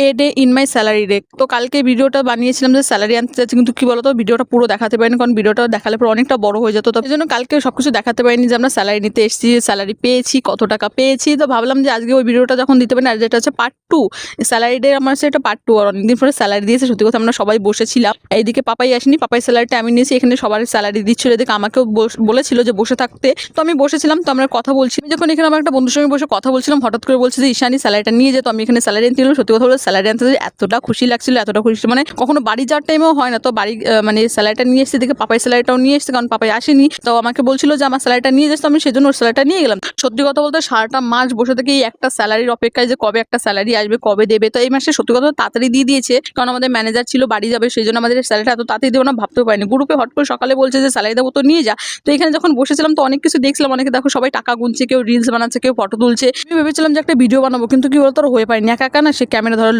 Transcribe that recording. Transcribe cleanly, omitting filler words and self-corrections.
A day in my salary day. তো কালকে ভিডিওটা বানিয়েছিলাম যে স্যালারি আনতে যাচ্ছি, কিন্তু কি বলতো ভিডিওটা পুরো দেখাতে পারিনি, কারণ ভিডিওটা দেখালে পরে অনেকটা বড় হয়ে যেত। তো এই জন্য কালকে সবকিছু দেখাতে পারিনি যে আমরা স্যালারি নিতে এসেছি, স্যালারি পেয়েছি, কত টাকা পেয়েছি। তো ভাবলাম যে আজকে ওই ভিডিওটা যখন দিতে পারি, আর যেটা হচ্ছে পার্ট 2 স্যালারি ডে, আমার সেটা পার্ট 2। আর অনেকদিন পরে স্যালারি দিয়েছে, সত্যি কথা আমরা সবাই বসেছিলাম। এইদিকে পাপাই আসেনি, পাপাই স্যালারিটা আমি নিয়েছি, এখানে সবার স্যালারি দিচ্ছিল, এদিকে আমাকেও বলেছিল যে বসে থাকতে। তো আমি বসেছিলাম, তো আমরা কথা বলছি, যখন এখানে আমার একটা বন্ধুর সঙ্গে বসে কথা বলছিলাম, হঠাৎ করে বলছে যে ঈশানী স্যালারিটা নিয়ে যেত। আমি এখানে স্যালারি আনতে গেলাম, সত্যি কথা বলতে স্যালারি আনতে এতটা খুশি লাগছিল, এতটা খুশি মানে কখনো বাড়ি যাওয়ার টাইমেও হয় না। তো বাড়ি মানে স্যালারিটা নিয়ে এসেছে, দেখে পাপাই স্যালারিটাও নিয়ে এসেছে, কারণ পাপাই আসেনি। তো আমাকে বলছিল যে আমার স্যালারিটা নিয়ে যাচ্ছে, তো আমি সেজন্য ওর স্যালারিটা নিয়ে গেলাম। সত্যি কথা বলতে সারাটা মাস বসে থেকে এই একটা স্যালারির অপেক্ষায় যে কবে একটা স্যালারি আসবে, কবে দেবে। তো এই মাসে সত্যি কথা তাড়াতাড়ি দিয়ে দিয়েছে, কারণ আমাদের ম্যানেজার ছিল বাড়ি যাবে, সেই জন্য আমাদের স্যালারিটা এত তাড়াতাড়ি দেবো না ভাবতেও পারিনি। গ্রুপে হট করে সকালে বলছে যে স্যালারি দেবো, তো নিয়ে যা। তো এখানে যখন বসেছিলাম তো অনেক কিছু দেখছিলাম, অনেকে দেখো সবাই টাকা গুনছে, কেউ রিলস বানাচ্ছে, কেউ ফটো তুলছে। আমি ভেবেছিলাম যে একটা ভিডিও বানাবো, কিন্তু কি বলতো আর হয়ে পারিনি, একা একা না সে ক্যামেরা ধরার লোক